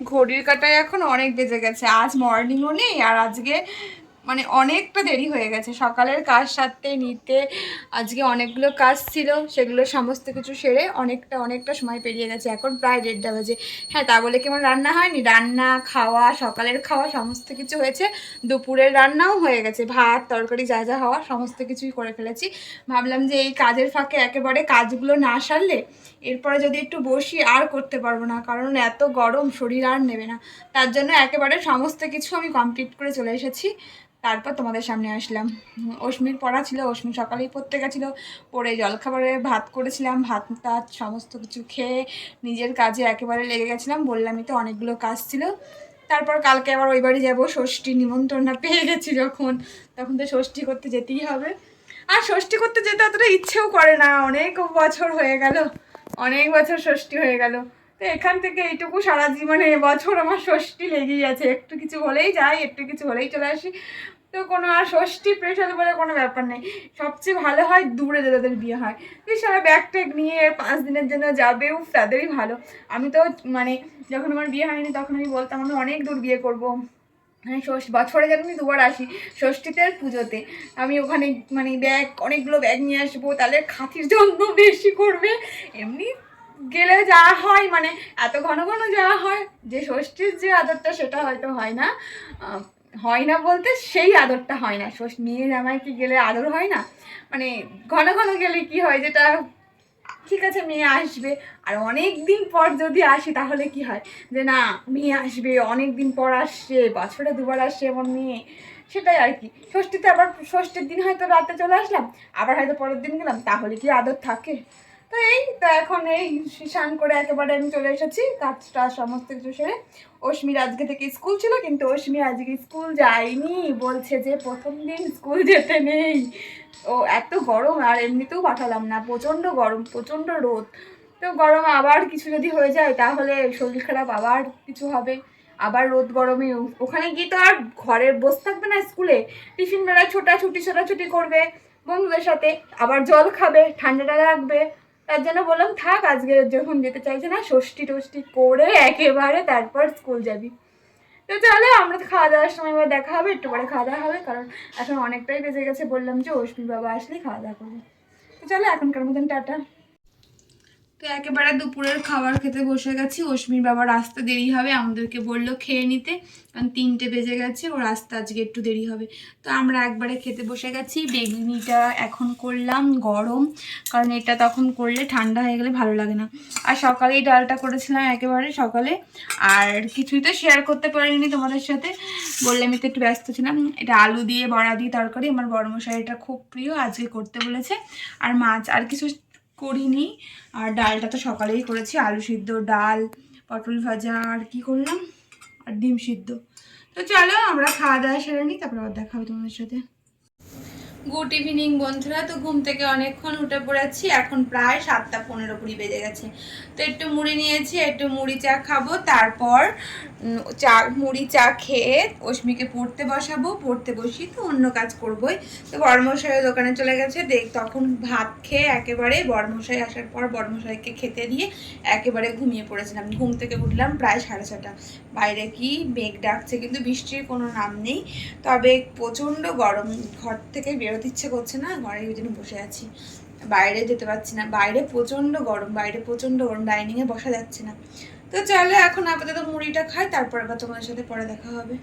ঘড়ির কাঁটায় এখন অনেক বেজে গেছে, আজ মর্নিংও নেই আর আজকে মানে অনেকটা দেরি হয়ে গেছে সকালের কাজ সারতে নিতে। আজকে অনেকগুলো কাজ ছিল, সেগুলো সমস্ত কিছু সেরে অনেকটা সময় পেরিয়ে গেছে, এখন প্রায় 1:30 বাজে। হ্যাঁ, তা বলে কেমন রান্না হয়নি, রান্না খাওয়া সকালের খাওয়া সমস্ত কিছু হয়েছে, দুপুরের রান্নাও হয়ে গেছে, ভাত তরকারি যা যা হওয়া সমস্ত কিছুই করে ফেলেছি। ভাবলাম যে এই কাজের ফাঁকে একেবারে কাজগুলো না সারলে এরপরে যদি একটু বসি আর করতে পারবো না, কারণ এত গরম শরীর আর নেবে না। তার জন্য একেবারে সমস্ত কিছু আমি কমপ্লিট করে চলে এসেছি, তারপর তোমাদের সামনে আসলাম। অশ্মির পড়া ছিল, অশ্মি সকালেই পড়তে গেছিলো, পড়ে জলখাবারে ভাত করেছিলাম, ভাত টাত সমস্ত কিছু খেয়ে নিজের কাজে একেবারে লেগে গেছিলাম, বললামই তো অনেকগুলো কাজ ছিল। তারপর কালকে আবার ওই বাড়ি যাবো, ষষ্ঠী নিমন্ত্রণটা পেয়ে গেছি যখন, তখন তো ষষ্ঠী করতে যেতেই হবে। আর ষষ্ঠী করতে যেতে অতটা ইচ্ছেও করে না, অনেক বছর হয়ে গেল, অনেক বছর ষষ্ঠী হয়ে গেল। তো এখান থেকে এইটুকু সারা জীবনে এবছর আমার ষষ্ঠী লেগেই আছে, একটু কিছু হলেই যাই, একটু কিছু হলেই চলে আসি। তো কোনো আর ষষ্ঠী স্পেশাল বলে কোনো ব্যাপার নেই। সবচেয়ে ভালো হয় দূরে যাদের বিয়ে হয়, তুই সারা ব্যাগ ট্যাগ নিয়ে 5 দিনের জন্য যাবে, তাদেরই ভালো। আমি তো মানে যখন আমার বিয়ে হয়নি তখন আমি বলতাম আমি অনেক দূর বিয়ে করবো, মানে বছরে যেন আমি 2বার আসি, ষষ্ঠীতে আর পুজোতে। আমি ওখানে মানে অনেকগুলো ব্যাগ নিয়ে আসবো, তাহলে খাতির জন্য বেশি করবে। এমনি গেলে যাওয়া হয়, মানে এত ঘন ঘন যাওয়া হয় যে ষষ্ঠীর যে আদরটা সেটা হয়তো হয় না। হয় না বলতে সেই আদরটা হয় না, মেয়ে জামাইকে গেলে আদর হয় না, মানে ঘন ঘন গেলে কি হয়, যেটা ঠিক আছে মেয়ে আসবে, আর অনেক দিন পর যদি আসি তাহলে কি হয় যে না মেয়ে আসবে, অনেক দিন পর আসছে, বছরে 2বার আসছে এমন মেয়ে, সেটাই আর কি। ষষ্ঠীতে আবার ষষ্ঠীর দিন হয়তো রাতে চলে আসলাম, আবার হয়তো পরের দিন গেলাম, তাহলে কি আদর থাকে? তো এই তো এখন এই স্নান করে একেবারে আমি চলে এসেছি, কাজটা সমস্ত কিছু সেরে। অশ্মির আজকে থেকে স্কুল ছিল, কিন্তু অশ্মি আজকে স্কুল যায়নি, বলছে যে প্রথম দিন স্কুল যেতে নেই। ও এত গরম, আর এমনিতেও পাঠালাম না, প্রচণ্ড গরম, প্রচণ্ড রোদ। তো গরম আবার কিছু যদি হয়ে যায় তাহলে শরীর খারাপ আবার কিছু হবে, আবার রোদ গরমে ওখানে গিয়ে তো আর ঘরে বসে থাকবে না, স্কুলে টিফিন বেলায় ছোটাছুটি করবে বন্ধুদের সাথে, আবার জল খাবে, ঠান্ডাটা লাগবে। তার জন্য বললাম থাক, আজকে যখন যেতে চাইছে না, ষষ্ঠী টষ্ঠী করে একেবারে তারপর স্কুল যাবি। তো চলো, আমরা তো খাওয়া দাওয়ার সময় এবার দেখা হবে, একটু পরে খাওয়া দাওয়া হবে, কারণ এখন অনেকটাই বেজে গেছে, বললাম যে অশ্বিন বাবা আসলেই খাওয়া দাওয়া করবো। তো চলো এখনকার মতন টাটা। তো একেবারে দুপুরের খাবার খেতে বসে গেছি, অশ্মির বাবার আসতে দেরি হবে, আমাদেরকে বললো খেয়ে নিতে, কারণ 3টে বেজে গেছে, ওর আসতে আজকে একটু দেরি হবে। তো আমরা একবারে খেতে বসে গেছি। বেগুনিটা এখন করলাম গরম, কারণ এটা তখন করলে ঠান্ডা হয়ে গেলে ভালো লাগে না। আর সকালেই ডালটা করেছিলাম একেবারে সকালে, আর কিছুই তো শেয়ার করতে পারিনি তোমাদের সাথে, বললাম আমি তো একটু ব্যস্ত ছিলাম। এটা আলু দিয়ে বড়া দিয়ে তরকারি, আমার বড়মশাই এটা খুব প্রিয়, আজকে করতে বলেছে। আর মাছ আর কিছু করিনি। আর ডালটা তো সকালেই করেছি, আলু সিদ্ধ, ডাল, পটল ভাজা, আর কি করলাম, আর ডিম সিদ্ধ। তো চলো আমরা খাওয়া দাওয়া সেরে নিই, তারপর আবার দেখা হবে তোমাদের সাথে। গুড ইভিনিং বন্ধুরা। তো ঘুম থেকে অনেকক্ষণ উঠে পড়েছি, এখন প্রায় 7:15 বেজে গেছে। তো একটু মুড়ি নিয়েছি, একটু মুড়ি চা খাবো, তারপর মুড়ি চা খেয়ে অশ্মিকে পড়তে বসাবো, পড়তে বসি তো অন্য কাজ করবোই। তো বড়মশাই দোকানে চলে গেছে, তখন ভাত খেয়ে একেবারে বড়মশাই আসার পর বড়মশাইকে খেতে দিয়ে একেবারে ঘুমিয়ে পড়েছিলাম। ঘুম থেকে উঠলাম প্রায় 6:30। বাইরে কি মেঘ ডাকছে, কিন্তু বৃষ্টির কোনো নাম নেই, তবে প্রচণ্ড গরম, ঘর থেকে বেরোতে ইচ্ছে করছে না, ঘরে ওই জন্য বসে আছি, বাইরে যেতে পারছি না, বাইরে প্রচণ্ড গরম, ডাইনিংয়ে বসা যাচ্ছে না। তো চলো এখন আপাতত মুড়িটা খাই, তারপর আবার তোমাদের সাথে পরে দেখা হবে।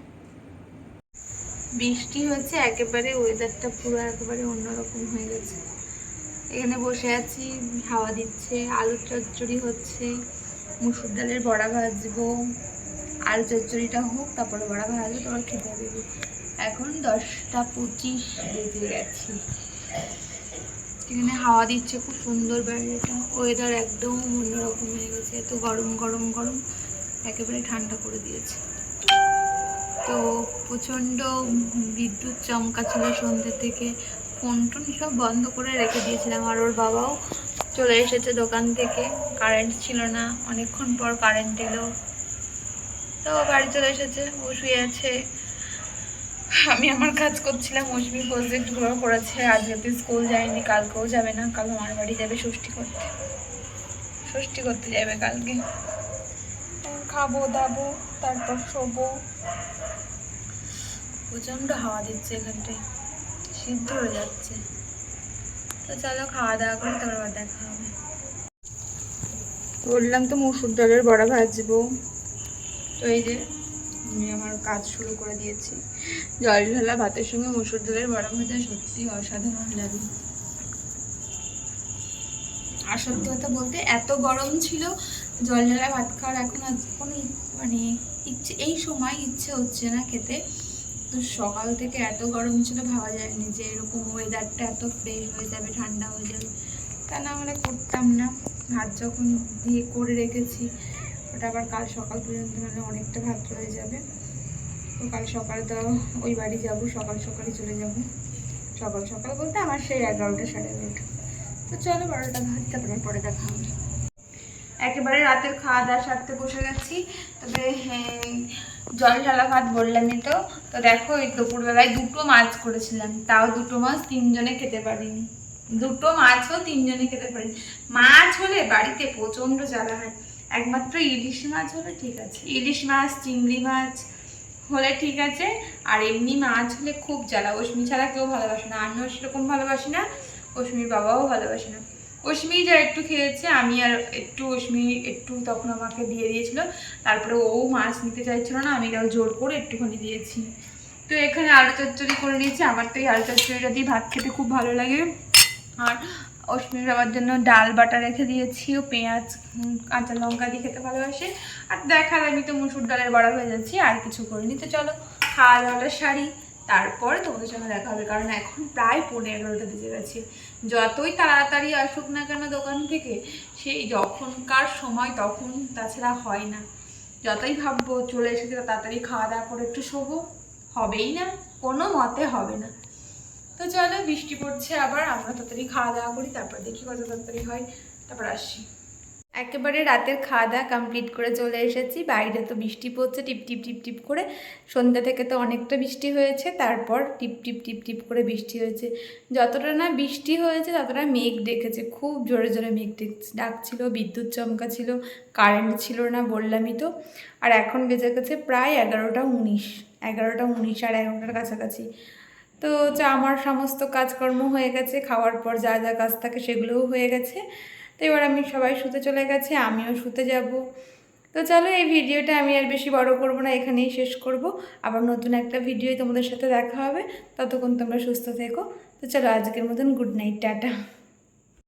বৃষ্টি হচ্ছে একেবারে, ওয়েদারটা পুরো একেবারে অন্যরকম হয়ে গেছে। এখানে বসে আছি, হাওয়া দিচ্ছে, আলুর চচ্চড়ি হচ্ছে, মুসুর ডালের বড়া ভাজবো, আলু চচ্চড়িটা হোক তারপরে বড়া ভাজবো, তোমার খেতে দেবো। এখন 10:25 বেজে গেছে। এখানে হাওয়া দিচ্ছে খুব সুন্দর, বাইরেটা ওয়েদার একদম অন্যরকম হয়ে গেছে, এত গরম গরম গরম, একেবারে ঠান্ডা করে দিয়েছে। তো প্রচণ্ড বিদ্যুৎ চমকাচ্ছিল সন্ধ্যে থেকে, ফোন টোন সব বন্ধ করে রেখে দিয়েছিলাম। আর ওর বাবাও চলে এসেছে দোকান থেকে, কারেন্ট ছিল না, অনেকক্ষণ পর কারেন্ট এলো, তো বাড়ি চলে এসেছে, ও শুয়ে আছে, আমি আমার কাজ করছিলাম। অশ্মি প্রজেক্টগুলো করেছে, আজকে তো স্কুল যায়নি, কালকেও যাবে না, কাল আমার বাড়ি যাবে ষষ্ঠী করতে যাবে কালকে। খাবো দাবো, তারপর শোবো। প্রচণ্ড হাওয়া দিচ্ছে এখানটায়, সিদ্ধ হয়ে যাচ্ছে। তো চলো খাওয়া দাওয়া করে তারপর আবার দেখা হবে। বললাম তো মসুর ডালের বড়া ভাজবো। তো এই যে আমি আমার কাজ শুরু করে দিয়েছি। জল ঢালা ভাতের সঙ্গে মসুর ডালের বড়া ভাজা সত্যি অসাধারণ লাগে। আর সত্যি কথা বলতে এত গরম ছিল, জল ঢালা ভাত খাওয়ার এখন কোনো মানে ইচ্ছে, এই সময় ইচ্ছে হচ্ছে না খেতে। তো সকাল থেকে এত গরম ছিল, ভাবা যায়নি যে এরকম ওয়েদারটা এত ফ্রেশ হয়ে যাবে, ঠান্ডা হয়ে যাবে। তা না হলে করতাম না। ভাত যখন দিয়ে করে রেখেছি, ওটা আবার কাল সকাল পর্যন্ত মানে অনেকটা ভাত রয়ে যাবে। তো কাল সকালে তো ওই বাড়ি যাবো, সকাল সকালই চলে যাব। সকাল সকাল বলতে আমার সেই 11টা 11:30। তো চলো 12টা ভাত, তারপরে পরে দেখা হবে। একেবারে রাতের খাওয়া দাওয়া সারতে বসে গেছি। তবে জল ঢালা ভাত বললামই তো। তো দেখো এই দুপুরবেলায় 2টো মাছ করেছিলাম, তাও 2টো মাছ 3জনে খেতে পারিনি। 2টো মাছও 3জনে খেতে পারিনি। মাছ হলে বাড়িতে প্রচণ্ড জ্বালা হয়। একমাত্র ইলিশ মাছ হলে ঠিক আছে, ইলিশ মাছ চিংড়ি মাছ হলে ঠিক আছে। আর এমনি মাছ হলে খুব জ্বালা। অশ্মি ছাড়া কেউ ভালোবাসে না, আমিও সেরকম ভালোবাসি না, অশ্মির বাবাও ভালোবাসে না। অশ্মি যা একটু খেয়েছে, আমি আর একটু, অশ্মি একটু তখন আমাকে দিয়ে দিয়েছিল। তারপরে ও মাছ নিতে চাইছিল না, আমি তাও জোর করে একটুখানি দিয়েছি। তো এখানে আলু চচ্চড়ি করে নিয়েছি। আমার তো এই আলু চচ্চড়িটা দিয়ে ভাত খেতে খুব ভালো লাগে। আর অশ্মির বাবার জন্য ডাল বাটা রেখে দিয়েছি, ও পেঁয়াজ কাঁচা লঙ্কা দিয়ে খেতে ভালোবাসে। আর দেখার আমি তো মসুর ডালের বড়া হয়ে যাচ্ছি, আর কিছু করিনি। তো চলো খাওয়া দাওয়াটা সারি, তারপরে তোমাদের সঙ্গে দেখা হবে। কারণ এখন প্রায় 11:30 বেজে গেছে। যতই তাড়াতাড়ি আসুক না কেন দোকান থেকে, সেই যখনকার সময় তখন, তাছাড়া হয় না। যতই ভাববো চলে এসেছি তাড়াতাড়ি খাওয়া দাওয়া করে একটু শোবো, হবেই না, কোনো মতে হবে না। তো চলো বৃষ্টি পড়ছে আবার, আমরা তাড়াতাড়ি খাওয়া দাওয়া করি, তারপর দেখি কত তাড়াতাড়ি হয়, তারপর আসি। একেবারে রাতের খাওয়া দাওয়া কমপ্লিট করে চলে এসেছি। বাইরে তো বৃষ্টি পড়ছে টিপ টিপ টিপ টিপ করে। সন্ধ্যা থেকে তো অনেকটা বৃষ্টি হয়েছে, তারপর টিপ টিপ টিপ টিপ করে বৃষ্টি হয়েছে। যতটা না বৃষ্টি হয়েছে ততটা মেঘ ডেকেছে, খুব জোরে জোরে মেঘ ডাকছিল, বিদ্যুৎ চমকা ছিল, কারেন্ট ছিল না বললামই তো। আর এখন বেজে গেছে প্রায় 11:19, 11:19 আর 11টার কাছাকাছি। তো যা আমার সমস্ত কাজকর্ম হয়ে গেছে, খাওয়ার পর যা যা কাজ থাকে সেগুলোও হয়ে গেছে। তো এবার আমি সবাই শুতে চলে গেছে, আমিও শুতে যাব। তো চলো এই ভিডিওটা আমি আর বেশি বড় করব না, এখানেই শেষ করব। আবার নতুন একটা ভিডিও তোমাদের সাথে দেখা হবে। ততক্ষণ তোমরা সুস্থ থেকো। তো চলো আজকের মতন গুড নাইট, টাটা।